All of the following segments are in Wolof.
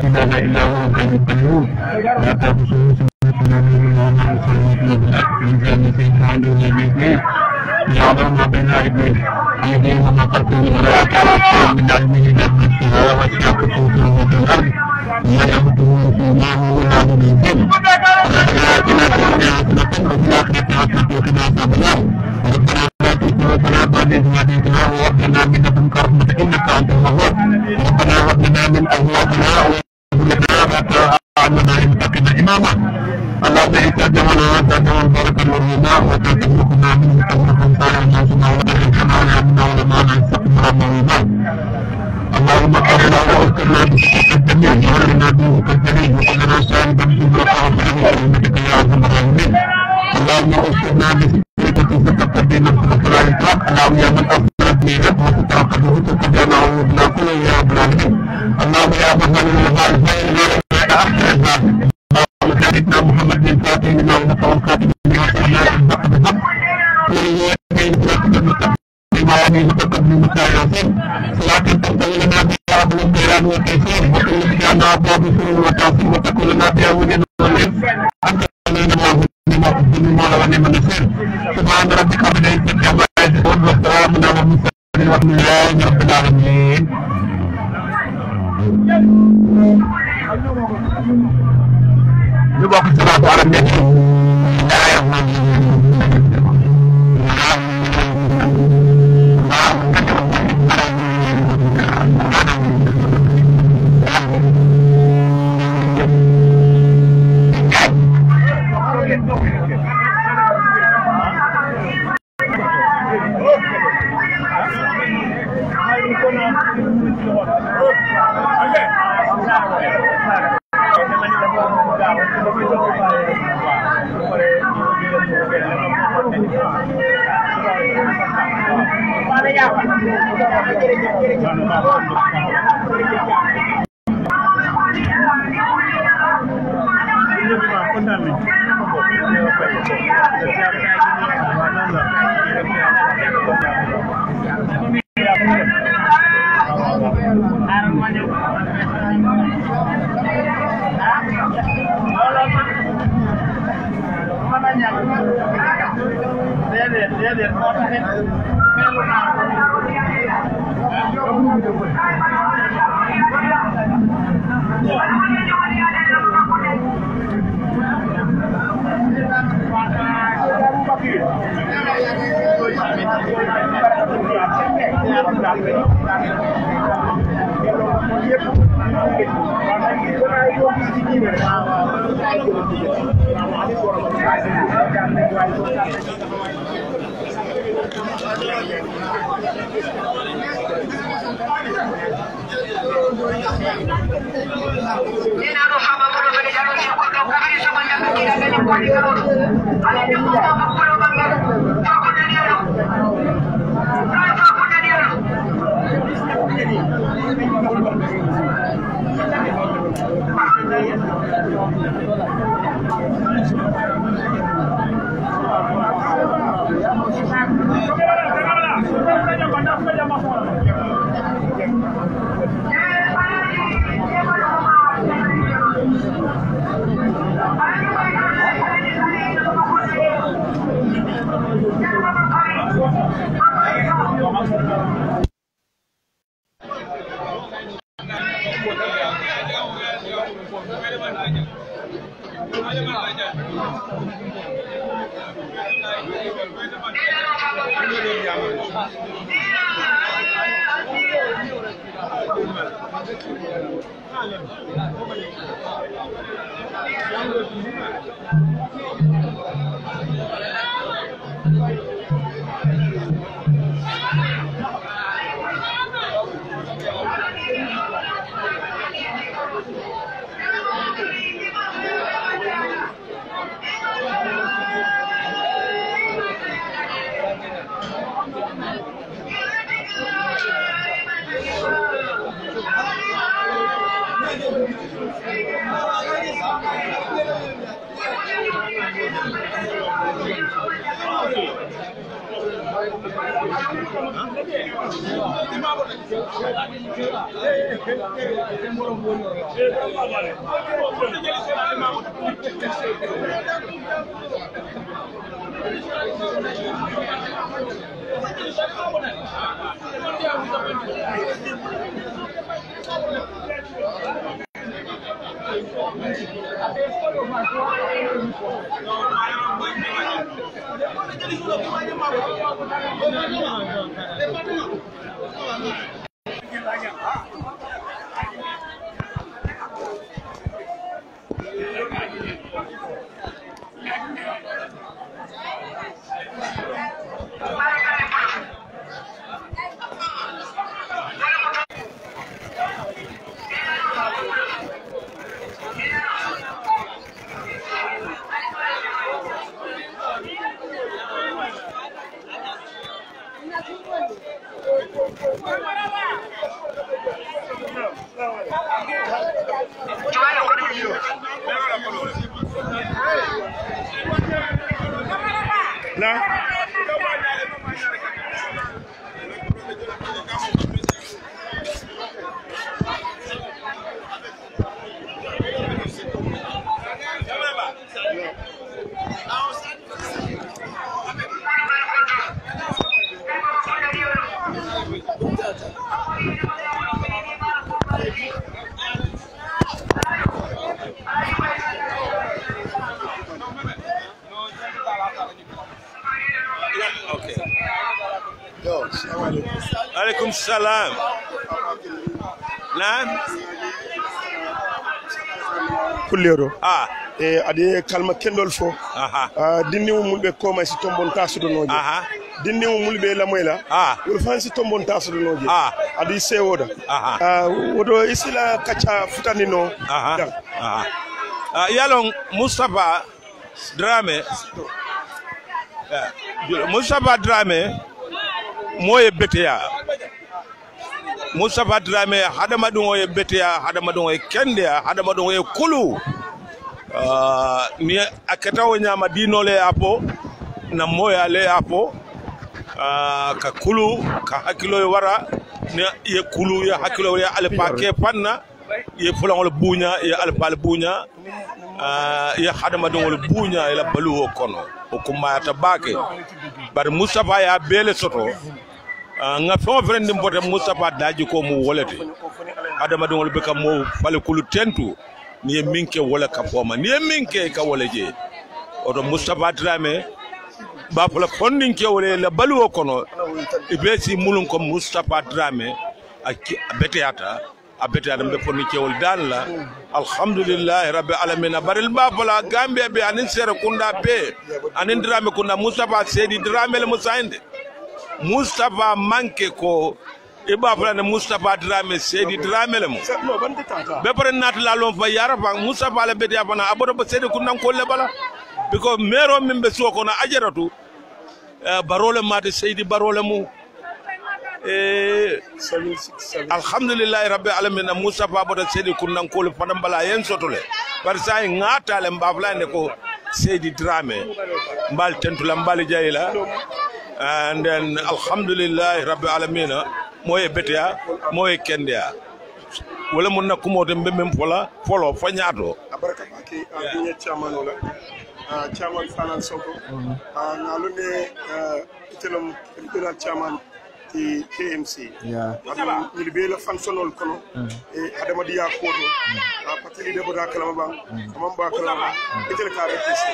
إله إلا هو الحي القيوم لا تأخذه سنة ولا نوم له ما في السماوات والأرض من ذا الذي يفعله بيده يعلم ما بين أيديهم وما خلفهم ولا يعلم شيئا من علمه إلا من السماء وسع كرسيه في الأرض لا يمده سناه ولا مبين آتنا في الدنيا حسنة وفي الآخرة حسنة وقنا عذاب النار ربنا لا تزغ قلوبنا بعد إذ هديتنا وهب لنا من لدنك رحمة إنك أنت الوهاب ربنا هب لنا من أزواجنا وذرياتنا أعلنا للمتقين إماما اللهم استجمعنا وتجمع البركة والغنى وتتركنا منه تمركا صالحا ناسنا وتركنا علمنا ولمانا استقبل مولانا اللهم قبلنا واذكرنا بشكرك الجميع وعلمنا بنورك الجليل وكلنا شاهدا بنورك ورحمتك يا ارحم الراحمين اللهم اذكرنا بذكرك سترك بنا في الصلاه الكرام اللهم يا من افضلت بنا وسترك بذكرك جميعا وبلا كل يا رب العالمين اللهم يا من هو الغالب سيدنا محمد بن فاتح لنا ونصر الخاتم لما سمعنا الحق بالحق بما يمين تقبل مساياسين صلاة تنتهي لنا بها أبو الخيران والتيسير وكل بجانا أبواب السرور والتعصير وتكون لنا بها ولينا والليل أنت لنا ما قدم ما ونعم النصير سبحان ربك رب العزة عما يصفون والسلام على المرسلين والحمد لله رب العالمين. ñu bokk ci salaatu ala nabi Alaikum salam. Naam. Kullero. Ade kalma kendol fo. Dinni mulbe koma si tombon tasudo noje. Dinni mulbe la moyla. Wol fansi tombon tasudo noje. Adi sewoda. Wodo isila kacha futani no. Yalong Mustafa Drame. Mustafa Drame moye beteya. Mustafa Drame hadama dungo ye beteya, hadama dungo ye kendeya, hadama dungo ye kulu. Ni akata wanyama dino le hapo na moya le hapo ka kulu ka hakilo ye wara ni ye kulu ya hakilo ya alpake panna ye fulangol bunya ye alpal bunya ye hadama dungo bunya ila balu kono okuma tabake bar Mustafa ya bele soto nga fo frende mbote Mustafa daji ko mu wolete adama dongol be kam mo fale kulu tentu ni minke wala ka foma ni minke ka wala je oto Mustafa Drame ba fala fondin ke wala la baluwo kono ibesi mulun ko Mustafa Drame ak beteyata abeteyata be fonni ke wol dal la alhamdulillah rabbil alamin baril ba fala gambe be anin sere kunda be anin Drame kunda Mustafa Seydi Drame le musainde Mustafa manke ko iba fulane Mustafa Drame Seydi Drame le mo be pare nat la lon fa yara fa Mustafa le beti afana abodo ba Seydi kunnan ko le bala because mero min be soko na ajaratu barole mate Seydi barole mu alhamdulillah rabbil alamin Mustafa bodo Seydi kunnan ko le fana bala yen sotole par sa ngata le mba fulane ko Seydi Drame mbal tentula mbal jayila. And then alhamdulillah rabbil alamin moye betia moye kendea wala mun nakumo de mbem fola folo fanyato abaraka baki binya chairman wala chairman finance soko na lunde itelum regional chairman ti KMC ni be la functional kono e adama diya kodo patili de boda kala ba amam ba kala itel ka rekisi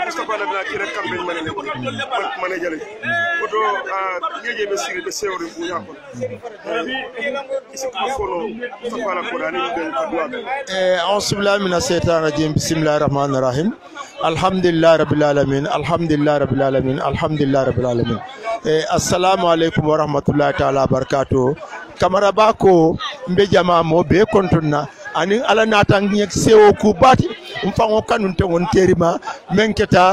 mustafa na kira campaign manene manejale oto ngeje be siri be sewre bu yakon isi ko fono mustafa ko dani be kadwa auzubillahi minash shaitanir rajim bismillahir rahmanir rahim alhamdulillahi rabbil alamin alhamdulillahi rabbil alamin alhamdulillahi rabbil alamin assalamu alaikum wa rahmatullahi ta'ala barakatuh kamara bako mbe jama mo be kontonna ani ala natang nyek sewo ku bati mfango kanun te won terima menketa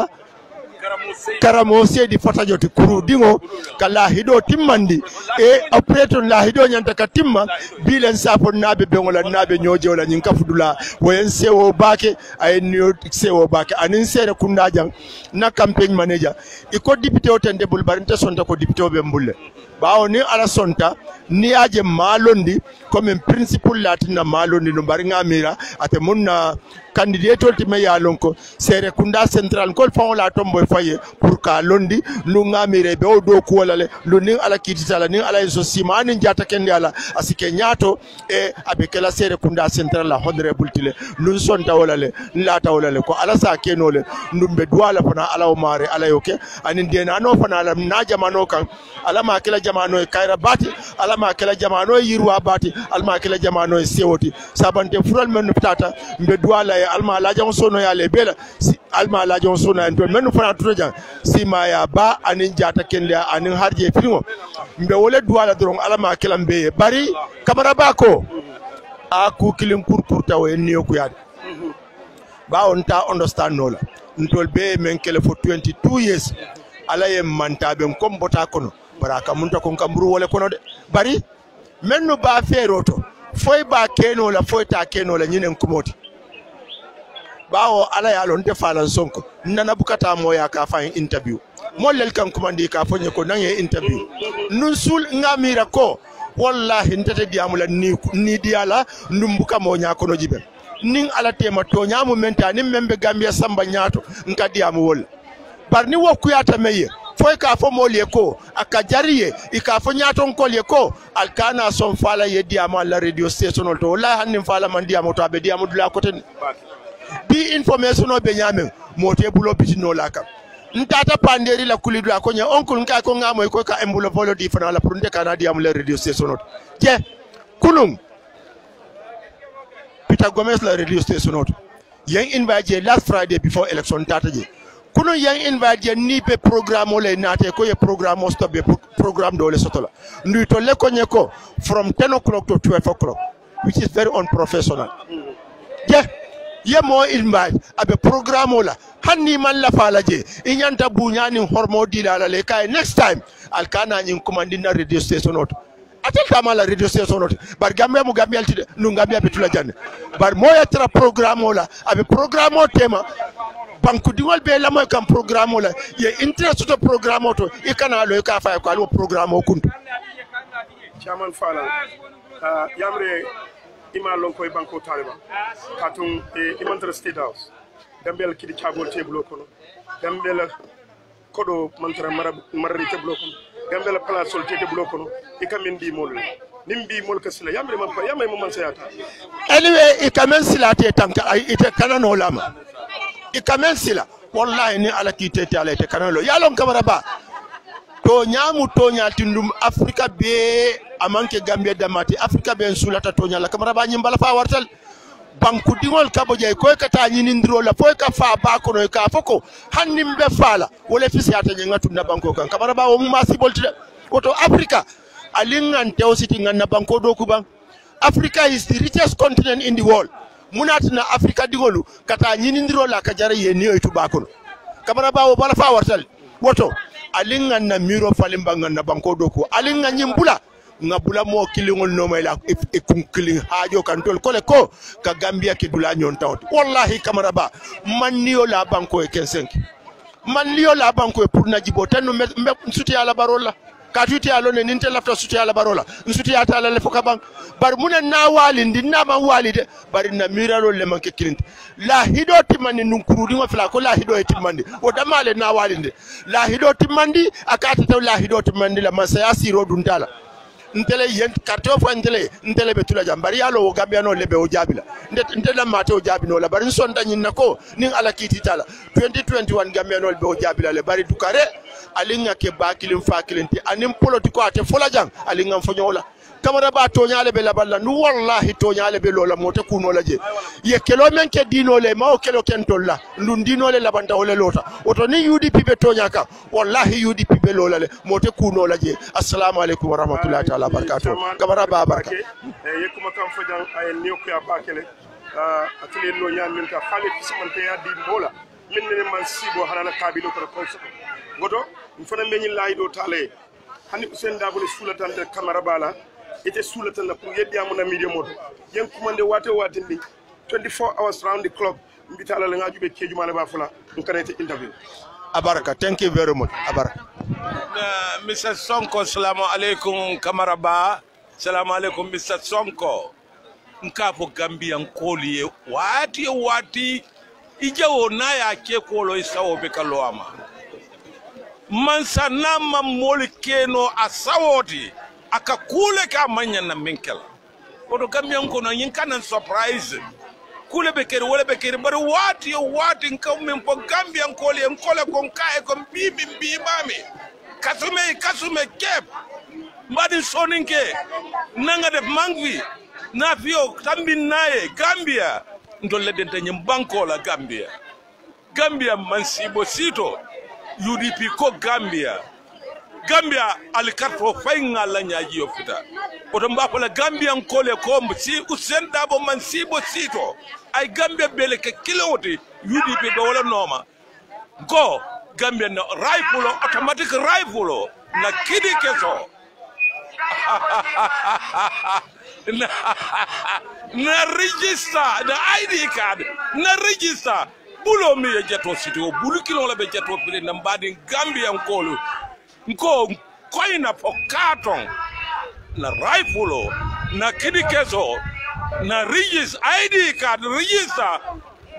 karamo sedi fota joti kuru dingo ka lahido timmandi e operator lahido nyanta ka timma bilen sapon nabe bengola nabe nyojola nyin kafudula woyen sewo bake ay new sewo bake anin sere kunda jang na campaign manager iko député o tende bul barinte sonta ko député o be mbulle bawo ni ala sonta ni aje malondi comme principal latina malondi no bari ngamira ate munna candidate olti me yalon ko sere kunda central kol fon la tomboy faye pour ka londi nu ngamire be o do ko walale lu ni ala kititala ni ala so simani jata kende ala asike nyato e abe kala sere kunda central la honorable tile lu sonta walale lata walale ko ala sa kenole ndumbe duwala fana ala o mare ala yoke anin dena no fana ala na jamano kan ala ma kala jamano e kayra bati ala ma kala jamano yirwa bati ala ma kala jamano e sewoti sabante fural men tata mbe duwala alma la jon sono ya le bela si alma la jon sono en to menu fana to jan si ma ya ba anin jata kende anin harje firmo mbe wole duwala doron alma kelam be bari kamara ba ko a ku kilin kurkurta o en niyo ku yade ba on ta understand no la ntol be men kele for 22 years ala ye manta be kom bota kono baraka munta kon kamburu wole kono de bari mennu ba feroto foy ba keno la foy ta keno la nyinen kumoti bawo ala ya lon defalan sonko nana bukata moya ka fa interview mollel kan kumandi ka fonye ko nan interview nun sul ngamira ko wallahi ntete diamula ni diala ndumbuka mo nya kono jibe nin ala tema to nyamu menta nim membe gambia samba nyato nka diamu wol barni wokuyata meye foy ka fo molie ko akajariye ika fo nyato nkolie ko alkana son fala ye diamu la radio station to wallahi hannim fala man diamu to be diamu dula ko ten bi information o be nyame mote bulo bitino laka ntata panderi la kulidu akonya onkul nka ko ngamo ko ka embulo volo di fana la pour nte kana di am le radio station je kunum Peter Gomez la radio station yang invite last Friday before election tata je kunun yang invite ni be programme le nate ko ye programme stop be programme do le sotola ndu to le ko nyeko from 10 o'clock to 12 o'clock which is very unprofessional je ye mo invite abe programme la hanni man la fala je inyanta bunyani hormo dilala le kay next time alkana nyin commandi na radio station auto atel kama la radio station auto bar gambia mu gambia altide nu gambia betula janne bar mo yatra programme la abe programme tema banku diwal be la moy kam programme la ye interest to programme auto ikana lo ka fay ko al programme kuntu chairman fala yamre ima lon koy banko taliba katun imantra state house dambel kidi chabol teblo kono dambel kodo mantra marari teblo kono dambel place sol teblo kono ikamen bi mol nimbi mol kasila yamre man pa yamay mo man sayata anyway ikamen sila te tanka ay ite kanano lama ikamen sila wallahi ni ala kite te ala ite kanano yalon kamara ba to nyamu to nyatindum afrika be amanke gambia damati afrika be sulata to nyala kamara ba nyimbala fa wartal banku dingol kabo jay koy kata nyinindiro la foy ka fa ba ko no ka foko hannim be fala wala fisiyata nyangatu na banko kan kamara ba o ma sibolti oto afrika alingan teositi nganna banko do kuban africa is the richest continent in the world munatina afrika dingolu kata nyinindiro la ka jara ye ni to ba ko kamara ba o bala fa wartal woto alingan na miro falimbangan na banko do ko alingan nyimbula ngabula mo kilingol no may la e kunkiling hajo kantol kole ko ka gambia ke dula nyon tawt wallahi kamara ba man niyo la banko e 15 man niyo la banko e pour najibo tan me suti ala barola ka tuti ala ne ninte lafta suti ala barola suti ata ala le foka bang bar munen na walindi na man walide bar na miraro le man ke kilint la hido timandi nun kurudi ngo fla ko la hido e timandi o damale na walinde la hido timandi akata taw la hido timandi la masaya siro duntala ntele yent karto fo ntele be tula jambari yalo o gambia no lebe o jabila ntele mate o jabino la bari sonda nyinna ko nin ala kiti tala 2021 gambia no lebe o jabila le bari dukare alinga ke bakilin fakilenti anim politiko ate fola jang alinga fonyola kamara ba to nyaale be la balla nu wallahi to nyaale be lola mote kuno la je ye kelo men ke dino le ma o kelo ken tolla ndun dino le labanta ole lota oto ni UDP be to nyaka wallahi UDP be lola le mote kuno la je assalamu alaikum wa rahmatullahi ta'ala barakatuh kamara ba baraka ye kuma kam fajan ay niyo ko ya bakele atele no nyan min ka khali fismante ya di bola min ne man sibo hanala kabilo ko konso goto mfana meñi laydo tale hani Usain Dabo sulatante camera bala ite sulatante pour yeddiamu na media modo yen kumande wate ndi 24 hours round the clock mbitala la ngajube keju mala ba fula nkanete interview abaraka thank you very much abaraka Mr. Sonko salamu alaikum kamaraba salamu alaikum Mr. Sonko nkapo Gambia nkoli wati ijawo na ya ke kolo isawo be kaloma mansa nama moli keno asawoti akakule ka manya na minkel odo Gambia nkono yinkana surprise kule bekeri wala bekeri bari wati nkaw min po Gambia nkoli nkole kon kae kon bibi mbimami kasume kep mbadi soninke nanga def mangvi na fiyo tambin naye Gambia ndolle denta nyim banko la Gambia mansibo sito UDP ko Gambia alikarto fainga la nyaji ofita oto mbapo la Gambia nkole kombo si Usain Dabo mansibo sito ay Gambia bele ke kiloti UDP do wala noma go Gambia na rifle automatic rifle na kidi keso na register the ID card na register bulo mi jeto city o bulu kilo la be jeto pele na mbadi Gambia nkolo nko koina po carton na rifle na kidi keso na register ID card register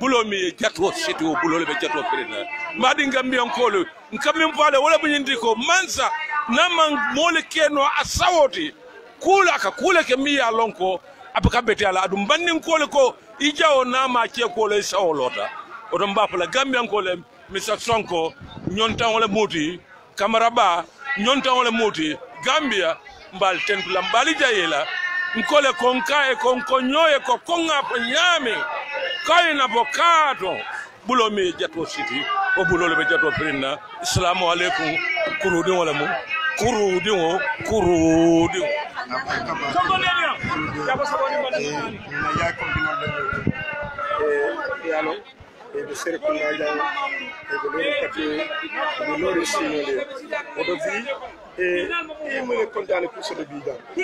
bulo mi jeto city o bulo le be jeto pele na mbadi Gambia nkolo nkami mpale wala bunyindiko mansa na man mole keno asawoti kula ke mi ya lonko apaka beti ala adum bannin kole ko ijawo na ma ke kole sawolota odon bapala Gambia kole Mr. Sonko nyonta wala moti kamaraba nyonta wala moti Gambia mbal tentula mbali jayela nkole konka e konko nyoye ko konga pa nyame kayina bokato bulo mi jato city o bulo le be jato prinna assalamu alaikum kurudi wala mo kurudi de ser con la ya de loro sinole odo vi yemle kontane pour ce bida bi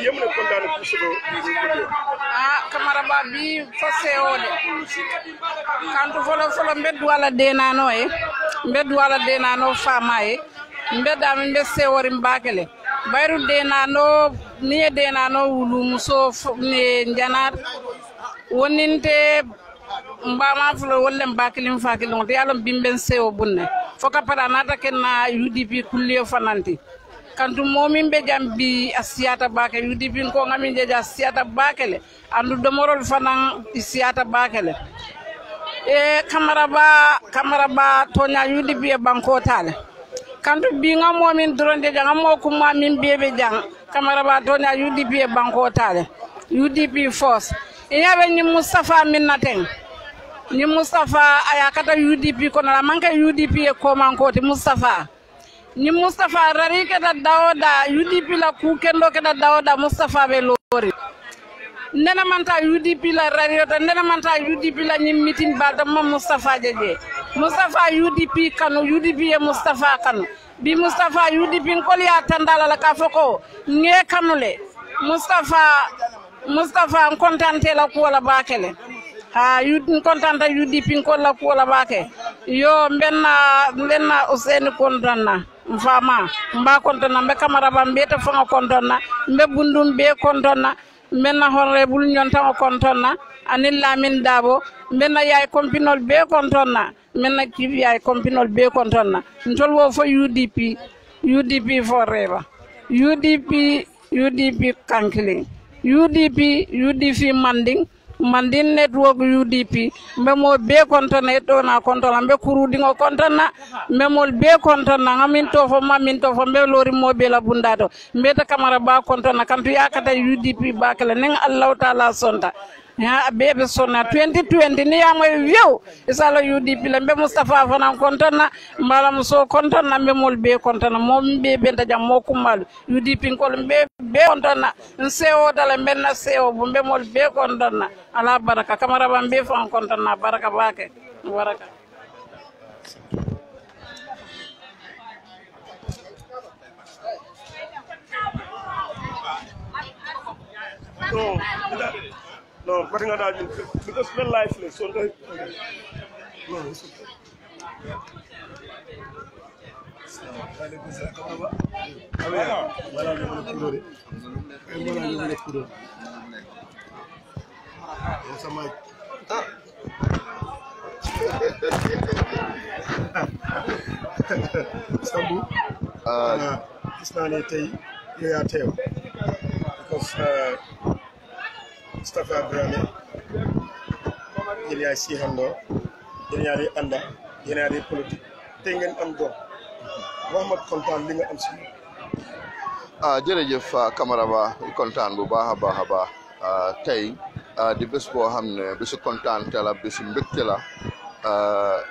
yemle kontane pour ce kamaraba bi fase ode kanto folo mbeddu wala denano fama e mbedda mi be sewori mbakele bayru denano ni denano wulu muso ne njanar woninte mbama fulo wolle mbakilin fakilin to yalon bimben sewo bunne foka para nata kenna UDP kulliyo fananti kantu momin be jambi asiyata bake UDP ko ngami jeja asiyata bakele andu domorol fanan asiyata bakele e kamaraba tonya UDP e banko tale kantu bi ngam momin dronde jang mo ko mamin bebe jang kamaraba tonya UDP e banko tale UDP force iyabe ni Mustafa minnaten ni Mustafa ayakata UDP kono la manka UDP e ko mankoti Mustafa ni Mustafa rari kata dawda UDP la ku kendo kata dawda Mustafa be lori nena manta UDP la rari to nena manta UDP la ni meeting balda mom Mustafa jeje Mustafa UDP kanu UDP e Mustafa kanu bi Mustafa UDP ko ya tandala la ka foko nge kanule Mustafa kontante la ko la bakele ha yudin kontanta UDP ko la ko la bake yo mbenna Usain kontana mfama mba kontana mbe kamaraba mbeta fanga kontana mbe bundum be kontana mbenna honorable nyonta kontana anil Lamin Dabo mbenna yaay kompinol be kontana mbenna kibi yaay kompinol be kontana ntol wo fo UDP forever UDP kankiling UDP Manding network UDP memo be kontona to na kontona be kurudingo kontona memol be kontona ngamin to fo mbe lori mobe la bundato mbeta kamara ba kontona kantu yakata UDP bakala nen Allah taala sonta ya bebe sonna 2020 ni ya moy wiw isala UDP la mbe Mustafa fana kontana mbala muso kontana mbe mol be kontana mom be benta jam mo kumal UDP ko be kontana nsewo dala menna sewo bu mbe mol be kontana ala baraka kamara ba mbe fan kontana baraka bake baraka No, but not because we're lifeless. So no, it's okay. Sambu, it's not a day. You are tell because Mustafa Brame, il si hando, il y a des anda, il y a des politiques. Tengen am do. Mohamed kontaan li nga am ci. Jërëjëf Camara Ba kontaan bu baax a baax a baax tey di bés boo xam ne bésu kontaan te la bésu mbégte la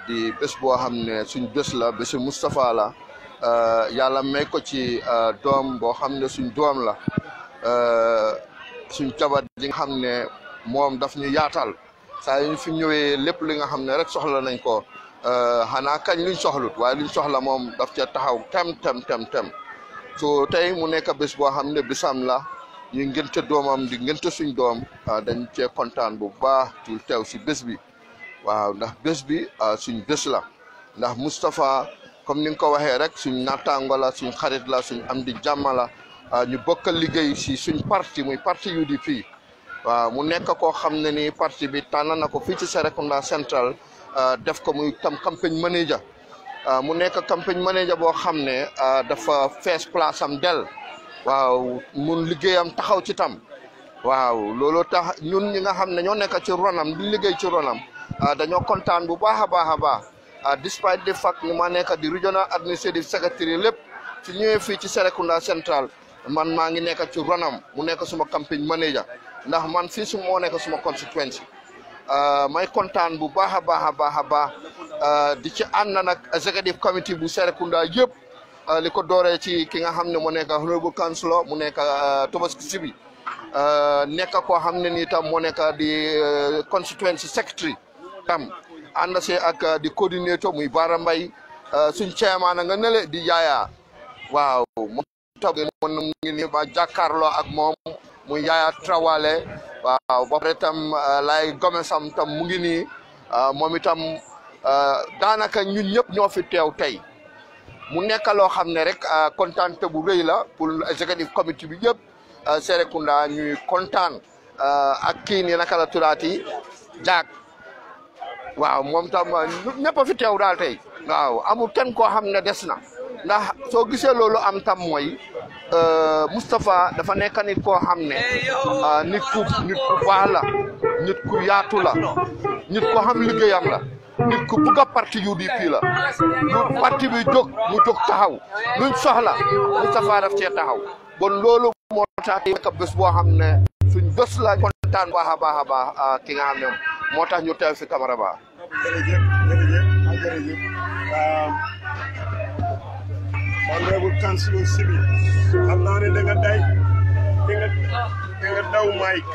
di bés boo xam ne suñ bés la bésu Moustapha la yàlla may ko ci doom boo xam ne suñ doom la suñ jabar ji nga xam ne moom daf ñu yaatal saa yu ñu fi ñëwee lépp li nga xam ne rek soxla nañ ko xanaa kañ luñ soxlut waaye luñ soxla moom daf ca taxaw tem so tey mu nekk bés boo xam ne bisam la ñu ngënte doomam di ngënte suñ doom dañ cee kontaan bu baax ci teew si bés bi waaw ndax bés bi suñ bés la ndax Moustapha comme ni nga ko waxee rek suñ naataango la suñ xarit la suñ am di jàmm la ñu bokkal liggéey si suñ parti muy parti UDP waaw mu nekk koo xam ne ni parti bi tànn na ko fii ci Serekunda Central def ko muy tam campagne manager mu nekk campagne manager boo xam ne dafa fees place am del waaw mun liggéeyam taxaw ci tam waaw loolu tax ñun ñi nga xam ne ñoo nekk ci ronam di liggéey ci ronam dañoo kontaan bu baax a baax a baax despite the fact ni ma nekk di regional administrative secretary lépp su ñëwee fii ci Serekunda Central man maa ngi nekk ci ronam mu nekk suma campagne manager ndax man fii su moo nekk suma constituency may kontaan bu baax a baax a baax a baax di ci ànd nag executive committee bu Serekunda yëpp li ko dooree ci ki nga xam ne mu nekk honorable councilor mu nekk Tobaski Sibi nekk koo xam ne nii tam moo nekk di constituency secretary tam ànd see ak di coordinator muy Bara Mbay suñ chairman nga nele di Yaya waaw moom tam mën mu ngi ni ba jàkkaarloo ak moom muy Yaya Trawale waaw ba pare tam lay gomesam tam mu ngi nii moom itam daanaka ñun ñëpp ñoo fi teew tey mu nekk loo xam ne rek kontaan te bu rëy la pour executive committee bi yëpp Serekunda ñuy kontaan ak kii nii naka la turaati jaag waaw moom tam ñëpp a fi teew daal tey waaw amul kenn koo xam ne des na ndax soo gisee loolu am tam mooy Moustapha dafa nekk nit koo xam ne nit ku baax la nit ku yaatu la nit ko xam liggéeyam la nit ku bugg a parti UDP la lu parti bi jóg mu jóg taxaw luñ soxla Moustapha daf cee taxaw bon loolu moo tax nekk bés boo xam ne suñ bés la kontaan baax a baax a baax ki nga xam ne moo tax ñu teew fi Camara Ba. jërëjëf honorable councilor Sibi xam naa ne da nga daw Mike.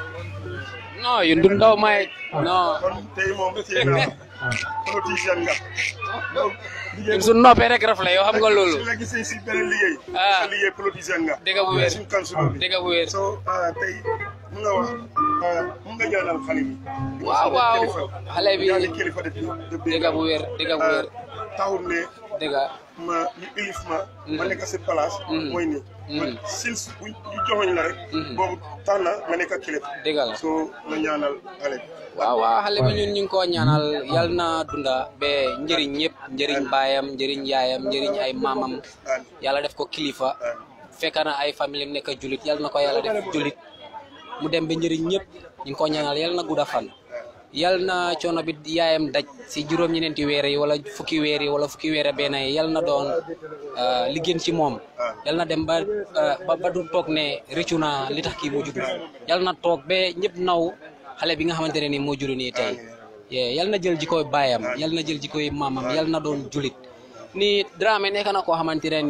non yu ndu ndaw Mike non kon tey moom tey nga politicien nga. ñun su noppee rek raf la yow xam nga loolu. su la gisee si beneen liggéey. sa liggéey politicien nga. dëgg bu wér suñu councilor bi dëgg bu wér. so tey mun nga wax mun nga ñaanal xale bi. waaw xale bi kilifa dëgg bu wér dëgg bu wér. taxul ne. dëgg ma ñu ilif ma nekk si place mooy ni man sils bu ñu joxoñ la rek boobu tax na nga nekk kilifa dëgg la soo nga ñaanal xale bi waaw xale bi ñun ñu ngi ko ñaanal yal na dunda ba njëriñ ñëpp njëriñ baayam njëriñ yaayam njëriñ ay maamam yàlla def ko kilifa fekk na ay famille nekk julit yal na ko yàlla def julit mu dem ba njëriñ ñëpp ñu ngi ko ñaanal yal na gudda fan yal na coono bi yaayam daj si juróom-ñeneenti weer yi wala fukki weer yi wala fukki weer benn yi yal na doon liggéey ci moom yal na dem ba du toog ne rëccu na li tax kii mu judd yal na toog ba ñëpp naw xale bi nga xamante ne nii moo juru nii tey yal na jël jikkoy baayam yal na jël jikkoy maamam yal na doon julit ni Dramé nekk na koo xamante ne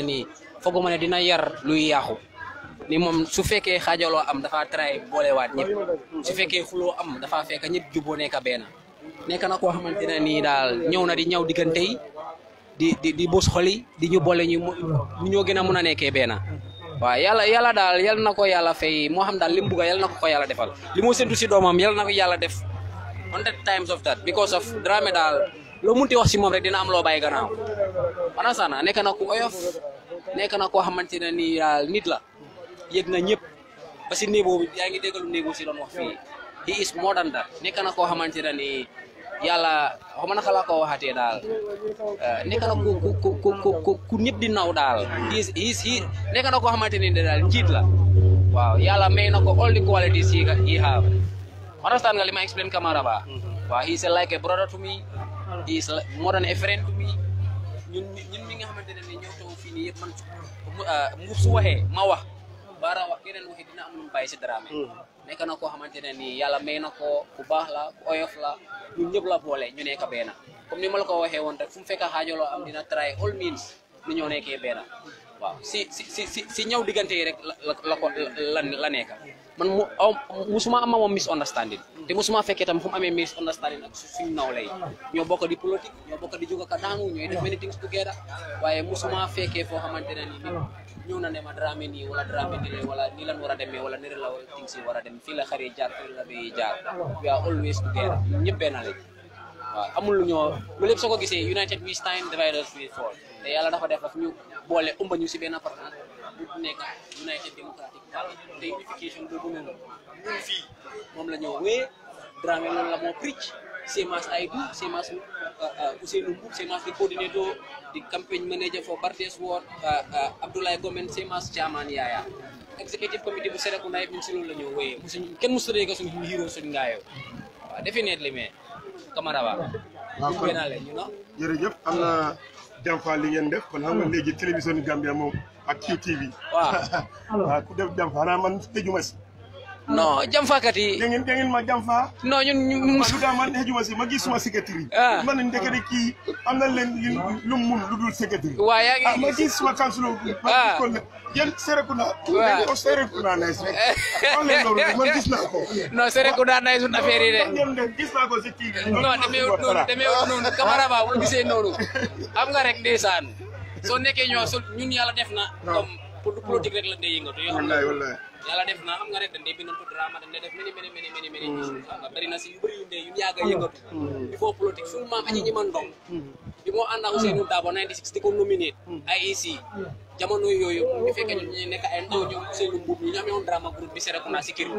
nii fooguma ne dina yar luy yaaxu ni moom su fekkee xaajaloo am dafa tray boolewaat ñëpp su fekkee xuloo am dafa fekk ñëpp juboo nekk benn nekk na koo xamante ne nii daal ñëw na di ñëw diggante yi di bos xoli di ñu boole ñu ñoo gën a mun a nekkee benn waaw yàlla daal yal na ko yàlla fay moo xam daal li mu bugg yal na ko yàlla defal li mu séntu si doomam yal na ko yàlla def 100 times of that because of Dramé daal loo munti wax si moom rek dina am loo bàyyi gannaaw anasana nekk na ku oyof nekk na koo xamante ne nii daal nit la yëg na ñëpp ba si néeg boobu yaa ngi déggalu néegu si doon wax fii he is more than that nekk na koo xamante ne nii yàlla xaw ma naka laa ko waxatee daal nekk na ku ñëpp di naw daal nekk na koo xamante ne daal njiit la waaw yàlla may na ko all the qualities he have understand nga li ma explain Camara Bah waaw he is like a brother to me he is more than a friend to me ñun mi nga xamante ne ni ñoo taw fii nii yëpp man mu su waxee ma wax baara wax keneen waxee dina am lu mu bàyyi si Dramé nekk na koo xamante ne nii yàlla may na ko ku baax la ku oyof la ñun ñëpp la boole ñu nekk benn comme ni ma la ko waxee woon rek fu mu fekk xaajaloo am dina try all means nu ñoo nekkee benn waaw si ñëw diggante yi rek la nekk man musuma am moom misunderstanding te musuma fekkee tam fu mu amee misunderstanding ak suñu nawle yi ñoo bokk di politique ñoo bokk di jóg ka daangu ñooy def many things together waaye musuma fekkee foo xamante ne nii ñëw na ne ma Dramé nii wala Dramé nii wala nii lan war a demee wala nii la things yi war a dem fii la xaree jaar fii la bay jaar we are always together ñëpp benn lañ waaw amul lu ñoo lu lépp soo ko gisee united we stand divided we fall te yàlla dafa def daf ñu boole ëmba ñu si benn partenaire bu nekk United Democratic Party te unification boobu noonu ñun fii moom la ñoo wee Dramé loolu la moo preach same as I do same as Ousseynou Mboup same as the coordinator the campaign manager for Bartes Ward Abdoulaye Gomen same as chairman Yaya executive committee bu Serekunda yëpp ñun si loolu la ñoo wee musuñ kenn musu dee ko suñu hero suñ ngaayoo waaw definitely mais Camara Bah jërëjëf am na Jamfa li ngeen def kon xam nga léegi télévision Gambia moom ak QTV waaw ku def Jamfa xanaa man tëjuma si non Jamfakat yi da ngeen ma Jamfa non ñun man tëjuma si ma gis suma secrétaire man nañ ndekete kii am na leen lu mun lu dul secrétaire waaw yaa ngi ma gis suma councilor yéen Serekunda ko Serekunda nice rek am leen loolu man gis naa ko non Serekunda nice suñu affaire yi de gis naa ko si TV non demeewut noonu Camara Bah bu gisee noonu xam nga rek ndeysaan soo nekkee ñoo ñun yàlla def na comme pour politique rek la dee yëngatu yoo xam ne yàlla def na xam nga rek dañ dee bindoon drama dañ dee def many xam nga bari na si yu bëri yu ne yu yàgg a yëngatu il faut politique suñu maam aji ñi man ndong bi moo ànd ak Ousseynou Dabo 96 di ko nominé IEC jamono yooyu ñu fekkee ñu nekk ay ndaw ñoom Ousseynou Mboup ñu amee woon drama groupe bi Serekunda si kër bi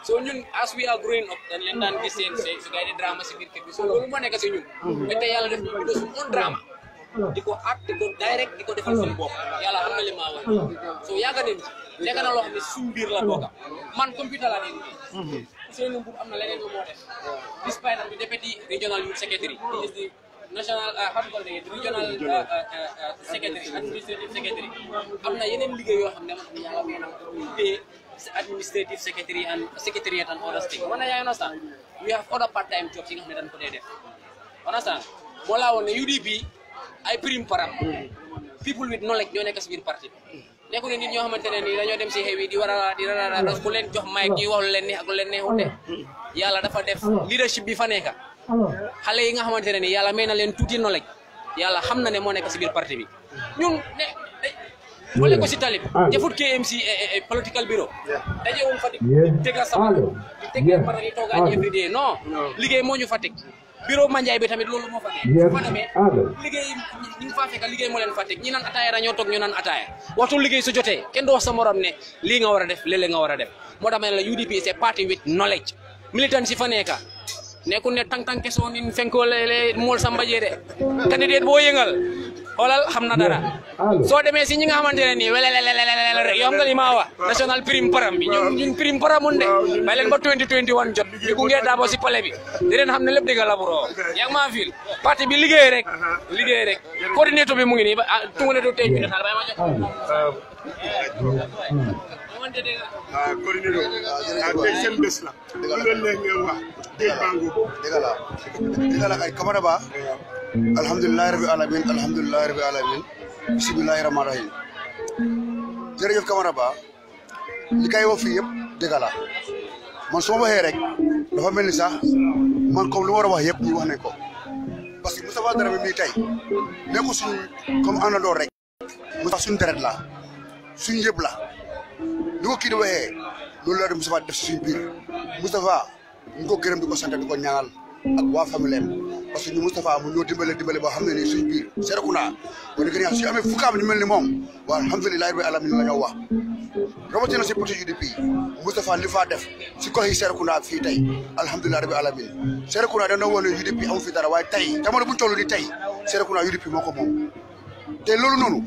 so ñun as we are growing up dañ leen daan gis seen su gars yi di drama si biir kër bi so loolu moo nekk si ñun ba tey yàlla def ñu bindoo suñu own drama di ko at di ko direct di ko defal suñu bopp yàlla xam na li maa wax so yàgg nañ ci nekk na loo xam ne suñu biir la bokka man computer laa leen Ousseynou Mboup am na leneen lu moo def despite bi deputy regional youth secretary is the national regional secretary administrative secretary am na yeneen liggéey yoo xam ne man yàlla may na pay administrative secretary and secretariat and other things man yaa understand we have other part time jobs yi nga xam ne dañ ko dee def understand moo laa woon ne UDP ay prime param people with knowledge ñoo nekk si biir parti nekku ne nit ñoo xamante ne nii dañoo dem si xew yi di war a ku leen jox mic ñuy wax lu leen neex ak lu leen neexul de yàlla dafa def leadership bi fa nekk xale yi nga xamante ne nii yàlla may na leen tuuti knowledge yàlla xam na ne moo nekk si biir parti bi ñun ne wala ko si talib defut KMC political bureau dajewul Fatick teg la sama di teg leen para di toogaan every day non liggéey moo ñu Fatick bureau Mandiaye bi tamit loolu moo fa nekk su fa demee liggéey ñi ngi faa fekk liggéey moo leen Fatick ñi naan ataaya dañoo toog ñu naan ataaya waxtu liggéey su jotee kenn du wax sa morom ne lii nga war a def léeg-léeg nga war a def moo tax ma ne la UDP c'est party with knowledge militant si fa nekk nekkul ne tang-tang kesoo nin fenkoo le mool sa mbajee de candidate boo yëngal xoolal xam na dara soo demee si ñi nga xamante ne nii welelelelele rek yoo xam nga li ma wax national prime param bi ñun prime paramun de bay leen ba 2021 jot di gunge Dabo si palais bi di leen xam ne lépp dëgg la bro yaa ngi maa fil parti bi liggéey rek coordinateur bi mu ngi nii ba tunga ne do tey ñu ne xaar bay ma jox coordinateur tey seen bés la lu leen neex ngeen wax géej bango dëgg la ay Camara Ba alhamdulillahi rabbil alamin bismillahi rahmani rahim jërëjëf Camara Ba li kay wax fii yëpp dëgg la man su ma waxee rek dafa mel ni sax man comme lu ma war a wax yëpp ñu wax nañ ko parce que Moustapha Dramé mii tey nekku suñu comme àndandoo rek Moustapha suñu deret la suñu yëpp la li ko kii di waxee loolu la Moustapha def si suñu biir Moustapha ñu ko gërëm di ko sant di ko ñaanal ak waa famille parce que ñu Moustapha mu ñoo dimbale boo xam ne nii suñu biir Serekunda wala gën a su amee fukkaam ñu mel ni moom waaw alhamdulilah rabbil alamin la ñoo wax rawatina si parti UDP Moustapha li faa def si gox yi Serekunda fii tey alhamdulilah rabbil alamin Serekunda dana woon ne UDP amu fi dara waaye tey jamono bu ñu toll nii tey Serekunda UDP moo ko moom te loolu noonu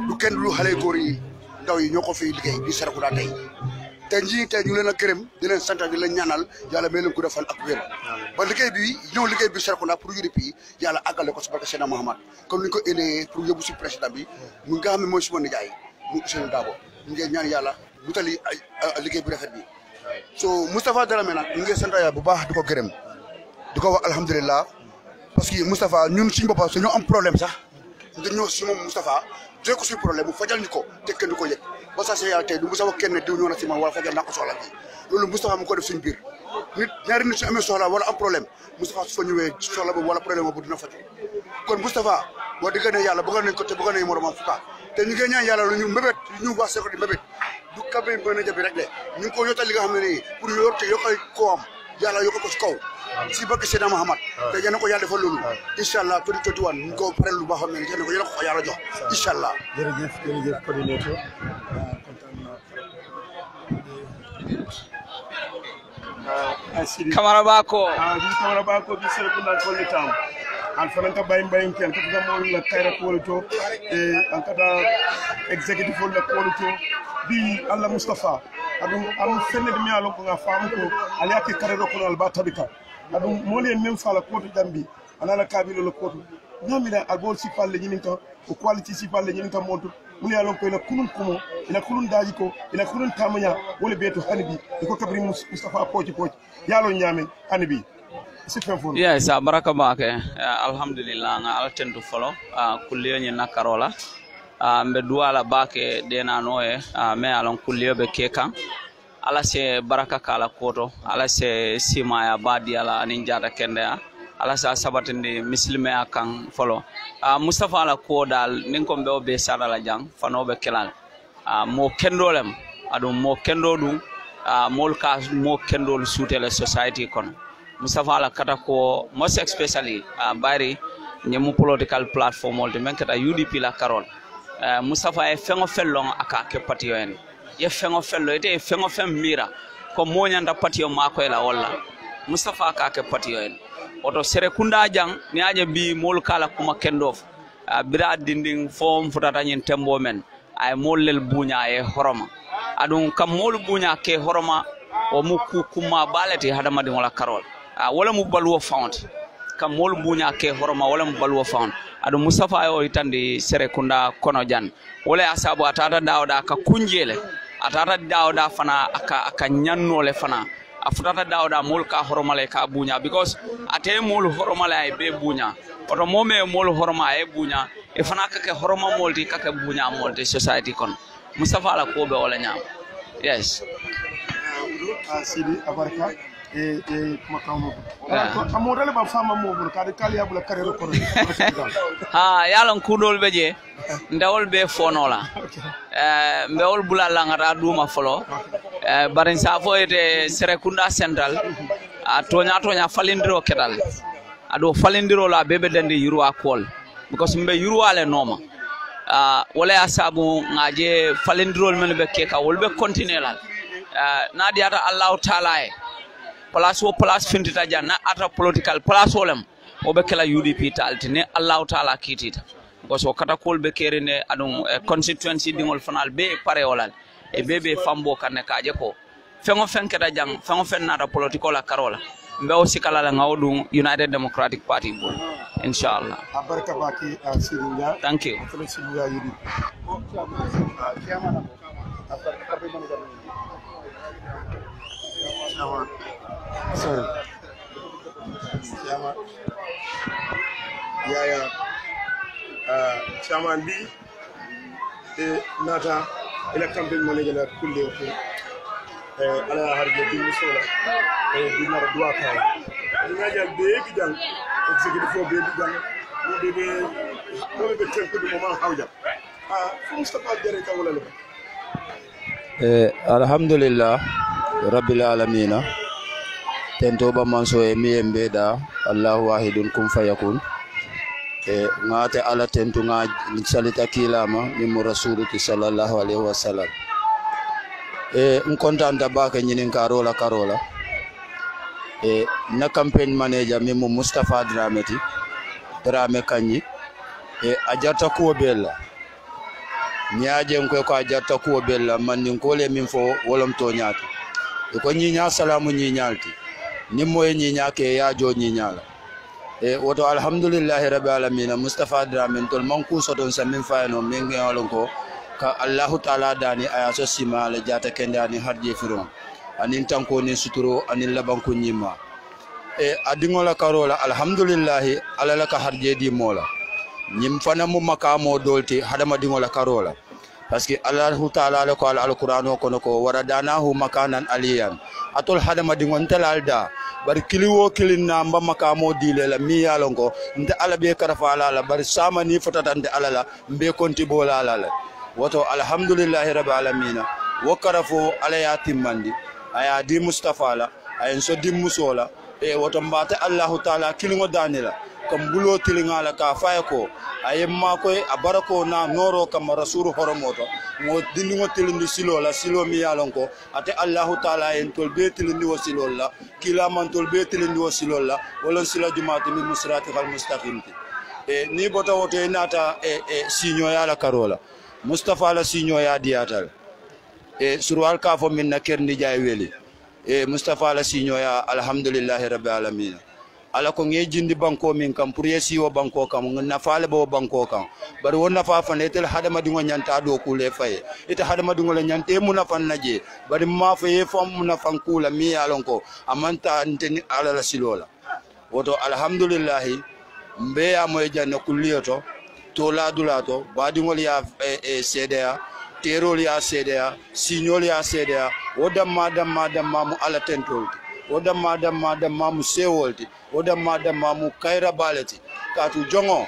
du kenn lu xale góor yi ndaw yi ñoo ko fiy liggéey di Serekunda tey te ñii tey ñu leen a gërëm di leen sant di leen ñaanal yàlla may leen ko defal ak wér ba liggéey bi Serekunda pour UDP yàlla àggale ko si barke Seydina Muhammad comme ni ko indee pour yóbbu si président bi mu nga xam ne mooy suma nijaay mu Ousseynou Dabo ñu ngi ñaan yàlla mu tali liggéey bi rafet bi so Moustapha Dramé nag ñu ngi sant yàlla bu baax di ko gërëm di ko wax alhamdulilah parce que Moustapha ñun suñu boppam su ñu am problème sax dañoo si moom Moustapha jël ko suñu problème mu fajal ñu ko te kenn du ko yëg ba saa si yàlla tey du Moustapha kenn diw ñëw na si man wala fajal naa ko soxla bi loolu Moustapha mu ko def suñu biir nit ñaari nit su amee soxla wala am problème Moustapha su fa ñëwee soxla boobu wala problème boobu dina faju kon Moustapha boo diggee ne yàlla bëgg nañ ko te bëgg nañ moromam fuka te ñu ngi ñaan yàlla lu ñu mbébét ñu wax Serekunda di mbébét du kabe mën a jabi rek de ñu ngi ko yotal li nga xam ne nii pour yor te yokkal ko am yàlla yokkal ko si kaw si barke Seydina Muhammad te yéen a ko yàlla defal loolu incha allah 2021 ñu ko pare lu baax xam ne yéen a ko yàlla jox incha allah. jërëjëf coordinateur Camara Ba ko bi Serekunda ko le tam an fananta bayin ken ko mo la kayra ko to e an kata executive la ko to bi Allah Mustafa adum am fenne de mi alo ko nga fam ko ali ak karero ko al batabika adum mo len même fala ko to dambi anala kabilo la ko to nyamira albol si palle nyinin ko ko quality si palle nyinin ko montu mun ya lon ko ila kunun kumo ila kunun daji ko ila kunun tamanya wala beto hanibi ko kabri Mustafa poci ya lon nyame hanibi yes baraka make alhamdulillah nga ala tentu folo kulliyo ni nakarola mbe duala bake dena noye me alon kulliyo be kekan ala se baraka kala koto ala se simaya badi ala ninjata kende ala sa sabatinde muslime akan folo Mustafa ala ko dal nin ko be sara la jang fano be kelal mo kendolem adu mo kendo dum mol ka mo kendol sutele society kon Mustafa ala kata ko most especially bari nyemu political platform olde men kata UDP la karol Mustafa e fengo fellon aka ke patio en ye fengo fello ite fengo fem mira ko moñanda patio mako ela walla Mustafa aka ke patio en oto Serekunda jang ni aje bi mol kala kuma kendof bira dinding form futata nyen tembo men ay mollel buña e horoma adun kam mol buña ke horoma o mukku kuma balati hadamadi wala karol wala mu balwo fount kam mol buña ke horoma wala mu balwo fount adu Mustafa o itandi Serekunda kono jan wala asabu atata dawda ka kunjele atata dawda fana aka nyannole fana afutata dawda mol ka horomale ka buña because ate mol horomale ay be buña oto mome mol horoma ay buña e fana ka ke horoma molti ka ke buña molti society kon Mustafa la ko be wala nyam yes Sidi abarka e makamu ko amodale ba fama mo bur ka de kaliya bula karero ko yalan kudol beje ndawol be fonola mbewol bula la ngata duma folo barin safo ete Serekunda central tonya falindiro kedal ado falindiro la bebe dande yurwa kol because mbe yurwa le noma wala asabu ngaje falindirol men be keka wolbe continue la na diata Allah taala e place o place fintita janna ata political place olem obe kala UDP talti ne Allah taala kitita because o kata kolbe kerene adun constituency dingol fanal be pare olal e bebe fambo kanne kaje ko fengo fenketa jang fengo fennata political la karola mbe o sikala la ngawdum United Democratic Party bo inshallah abarka baki Sidiya thank you Sidiya UDP Sorry. Chairman B nata ila campaign manager la kulle ko ala harje di musola di mara dua ka ni ngajal be bi jang executive fo be bi jang be tempo du moment hawja fu Mustafa jere ka wala alhamdulillah rabbil alamin tento ba manso e mi embeda Allahu wahidun kum fayakun ngate ala tentu nga salita kilama ni mo rasulullahi sallallahu alaihi wasallam nkontanta baka nyinin karola na campaign manager mi mo Mustafa Drame kanyi ajata ko bella nyaaje ko ajata ko bella man ni ko le min fo wolom to nyaati ko nyinya salamu nyinyalti ni moye nyinyake ya jo nyinyala woto alhamdulillah rabbil alamin Mustafa Drame tol manku soton sa min fayno min ngalon ko ka Allahu taala dani aya so simale jata kendani harje firon anin tanko ni suturo anin labanko nyima adingola karola alhamdulillah alala ka harje di mola nyim fana mu makamo dolti hadama dingola karola parce que Allahu taala ko alquran ko no waradanahu makanan aliyan atol hadama dingon telalda bari kiliwo kilinna mba makamo dile la mi yalongo nde alabe karafa ala bari sama ni fotatande alala mbe konti bola ala woto alhamdulillah rabbil alamin wo karafo ala ya timmandi aya di Mustafa la ayen so di musola woto mbate Allahu taala kilingo danila kam bulo tilingala ka fayko ayemma koy abarako na noro kam rasulu horomoto mo dilingo tilindi silo mi yalonko ate Allahu taala en tol be tilindi wasilo la kila man tol be tilindi wasilo la wala sila jumaati mi musrati fal mustaqim ni bota wote nata sinyo yala karola Mustafa la sinyo ya diatal surwal ka fo min na kerndi jay weli Mustafa la sinyo ya alhamdulillah rabbil alamin ala ko ngejindi banko min kam pour yesi wo banko kam na faale bo banko kam bari wonna fa fanetel hadama dingo nyanta do kule faye ite hadama dingo le nyante muna fannaje bari ma faye fam muna fankula mi alonko amanta anteni ala la silola woto alhamdulillah mbe ya moy janna kulliyoto to la dulato badingol ya CDA terol ya CDA signol ya CDA wodamma mu ala tentolti wodamma mu sewolti wodamma mu kayra baleti katu jongo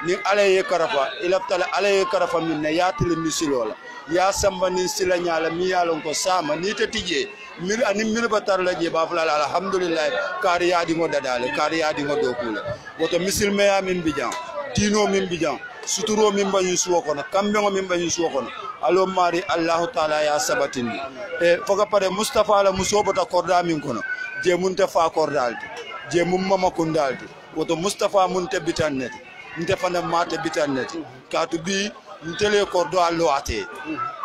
ni ala ye karafa ilaftala ala ye karafa minna yatil misilola ya samba ni sila nyala mi yalon ko sama ni te tije mil ani mil batar la je ba fala alhamdulillah kari yadi ngo dadale kari yadi ngo dokula woto misil me ya min bijan tino min bijan suturo min bañu suwo kono kambe ngo min bañu suwo kono alo mari Allah taala ya sabatindi foga pare Mustafa la musobata korda min kono je munta fa kordalti je mum mama kundalti woto Mustafa munta bitanneti nte fana mate bitanneti katu bi ntele kordo allo ate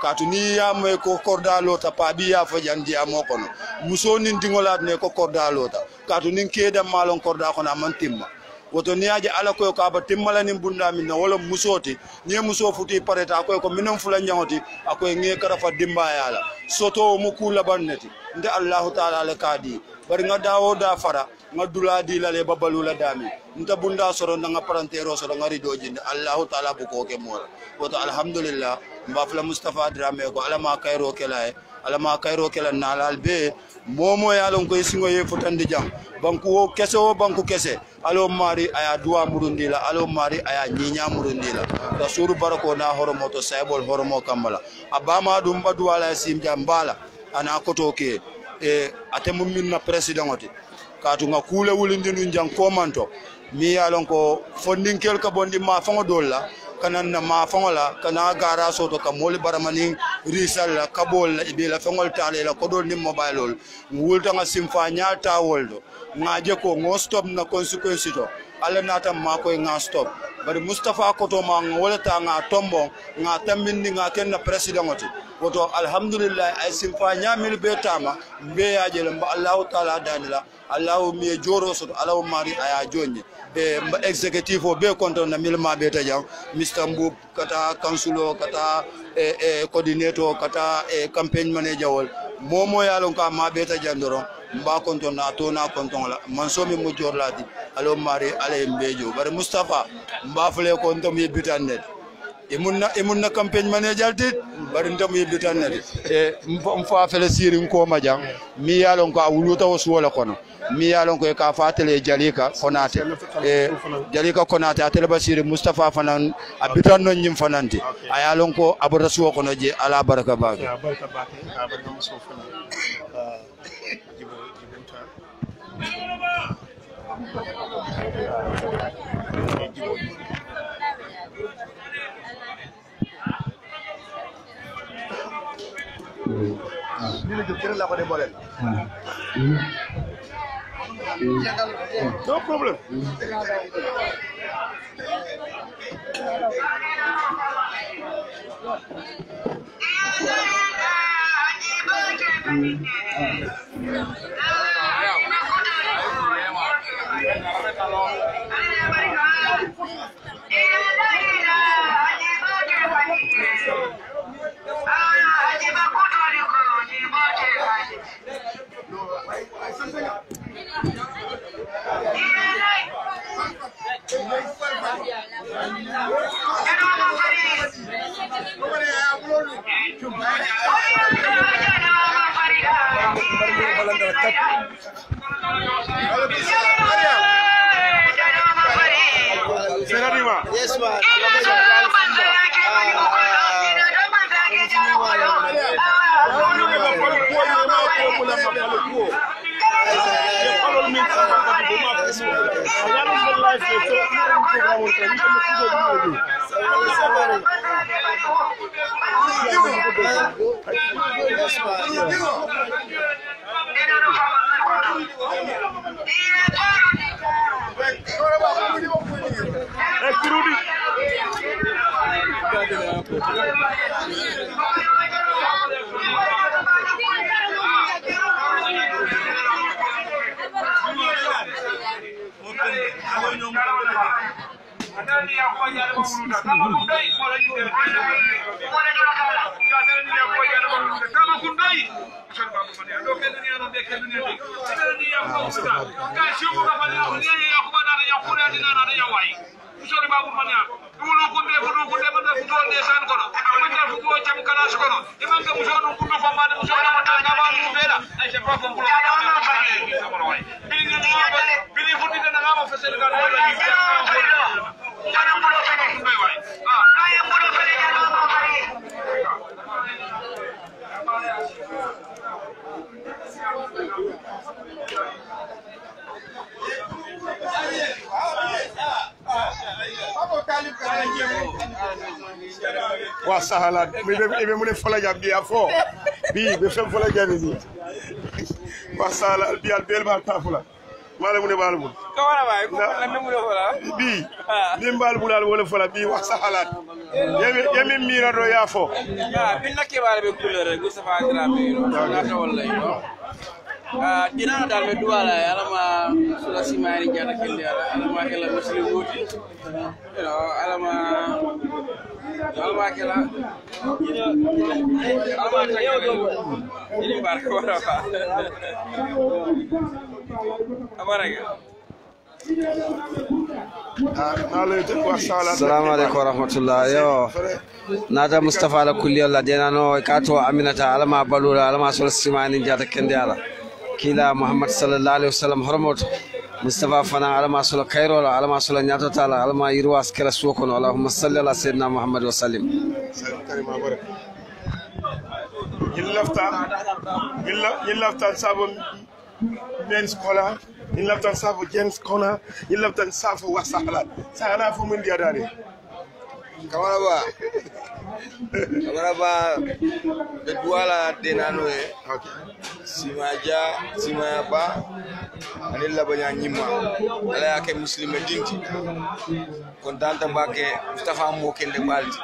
katu ni ya moy ko korda lota pa bi ya fajandi amo kono muso nin dingolat ne ko korda lota katu nin keda malon korda kono amantimma woto niaje ala koy ko aba timmala nin bunda min wala musoti ni muso futi pareta koy ko minon fula nyawti akoy nge karafa dimba yala soto mu kula banneti nde Allah taala le kadi bari nga dawo da fara nga dula di la le babalula dami nta bunda soro nga parantero soro nga rido jinde Allah taala bu ko ke mol woto alhamdulillah mbafla Mustafa Drame ko alama kayro kelae alama kayro kela nalal be momo yalon ko singo ye fotande jam banku kese o banku kese alo mari aya duwa murundila alo mari aya nyinya murundila rasulu barako na horomoto saybol horomo kambala abama dum badu wala simja mbala ana kotoke atemu minna president oti katu nga kule wulindinu njang komanto mi yalon ko fondinkel ka bondi ma fango dolla kanan na ma fangola kana gara soto ka moli baramani risal la kabol la ibela fangol tale la kodol ni mobile ol wulta nga simfa nyata woldo ngaje ko ngo stop na consequence to ala nata ma koy nga stop bari Mustafa koto ma wala ta nga tombo nga tambindi nga ken na president oti woto alhamdulillah ay simfa nyamil be tama be yajele mba Allah taala danila Allah mi joro so Allah mari aya jonye e mba executive o be konton na milma be tajam Mr Mbub kata councilor kata coordinator kata campaign manager wol momo yalon ka ma be tajandoro mba konton na to na konton la manso mi mo jorladi Allah mari ale mbejo bare Mustafa mba fele konton mi bitanne imunna campaign manager tit bari ndam yibitanne mfa fele sirin ko majang mi yalon ko awuluta wasuwala kono mi yalon ko ka fatele jalika konate jalika konate atele basiri Mustafa fanan abitan non nyim fananti ayalon ko abrasu kono je ala baraka baake baraka baake baraka muso fana no problem. Yes, man. wa sahala be mun fala jam dia fo bi be fem fala jam ni wa sahala bi al bel ma tafula mala mun bal mun ko wala bay ko la memu do fala bi bi bal bulal wala fala bi wa sahala yemi mira do ya fo bin nakki wala be couleur Mustafa Dramé no ngata wala yo dina dal be duwala alama sula simani jara kende alama hela muslim woti alama kela alama ta yow do ini barko wala amaraga Assalamu alaikum warahmatullah yo nata Mustafa ala kulli Allah dena no kato Aminata alama balula alama sula simani jara kende ala kila Muhammad sallallahu alaihi wasallam hormoto Mustafa fana alama sula khairo la alama sula nyato tala alama yirwa askara sukono Allahumma salli ala sayyidina Muhammad wa sallim yillafta sabon men's scholar yillafta sabo gens corner yillafta sabo wasahala sana fo mun diadare kamara ba kamara ba be duala denano e simaya ba ani labanya nyima ala yake muslime dinti kon danta bake Mustafa mo kende balti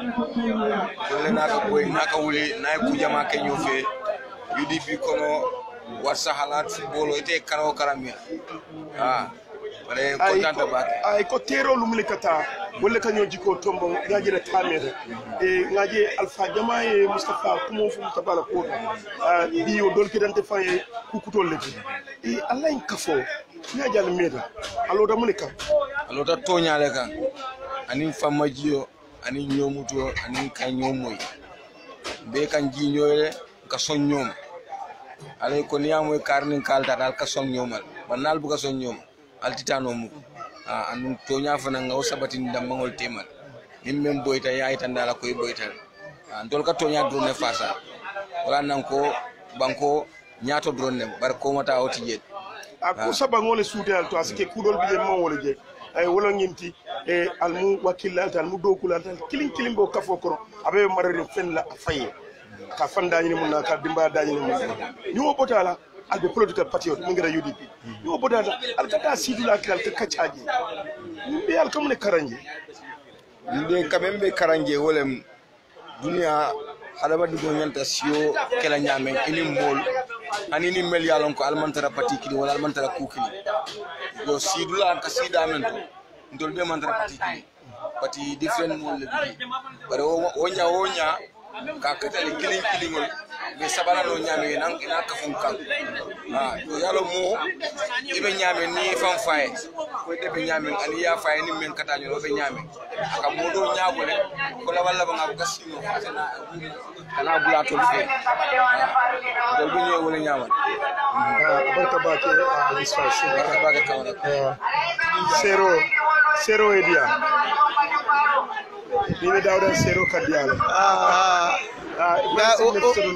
dole naka boy naka wuli nay ku jama ke ñofe UDP kono wasa halat football ite karaw karamia bare kontanta bake ay ko tero lumle kata wala ka ñoo jiko tombo ngaji re tamere e ngaji Alpha Jama e Mustafa kumo fu tabala ko di yo dol ki dante faye ku kutol le e Allah en kafo ngaji al meda alo da mulika alo da toñale kan anin famajiyo anin ñomuto anin ka ñomoy be kan jiñoyle ka son ñom alay ko niyamoy karnin kalta dal ka son ñomal banal bu ka son ñom altitano mu anun toña fana ngaw sabatin dambangol temal himmem boyta yaay tan dala koy boytal ndol ka toña drone fasa wala nan ko banko ñaato drone bar ko mata oti jet ko sabangole suudal to aske kudol bije mo wala je ay wala nginti e almu wakilal tal mu dokul tal kilin bo kafo ko abe marare fen la faye ka fanda ni mun ka dimba dañi ni mun ni wo botala albe political patriote mu ngira UDP ni wo botala alkata sidula kal ka kacaji be alkamne karanje nde kamembe karanje wolem dunia hadama digo nyanta sio kala nyame ini mol ani ni mel yalon ko almantara patiki wala almantara kukini yo sidula ka sida men to ndol be mantara patiki pati different mol le bi bare wonya ka katale kilingol be sabala no nyame nan ina ka fun kan yo yalo mo ibe nyame ni fam faye ko de be nyame ani ya faye ni men kata nyo be nyame aka modo nyaagole ko la walla ba ngab kasino fatana kana bula to fe do be ñew wala ñamal barka bake isfa barka bake kawra zero edia ni dawda zero kadiala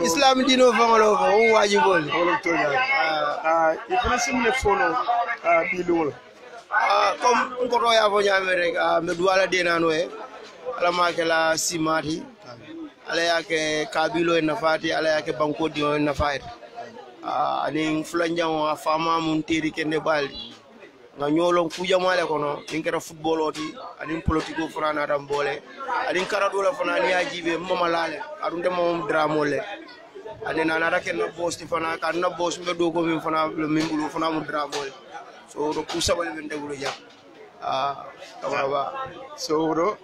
islam dino fangolo ko wajibol wala to ya ifna simne fono bilul comme ko to ya fo nyame rek me duwala denano e ala makela simati ala yake kabilo en nafati ala yake banko di en nafati ani fulanjang fama mun teri kende baldi nga ñolon ku jamale kono dinkara football oti ani politiko frana dam bolé ani karado la fana ni ajibe mama lale adunde mom dramole ani nana raken na boss ti fana kan na boss be do ko min fana min bulu fana mu dramole so do ku sabal ben degulu ja kamaba so do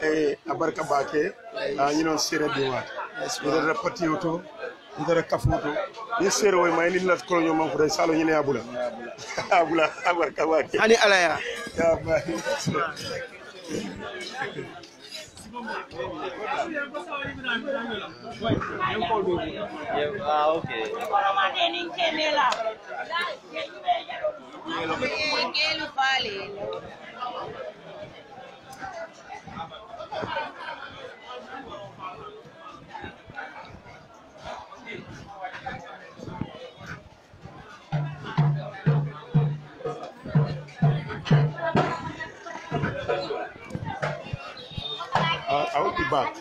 abarka bake ñu non sere diwa do rapati auto ndara kafuto ni sere way may ni lat ko ñu man ko day salo ñu ne abula abarka bake ani alaya ya ba I will be back.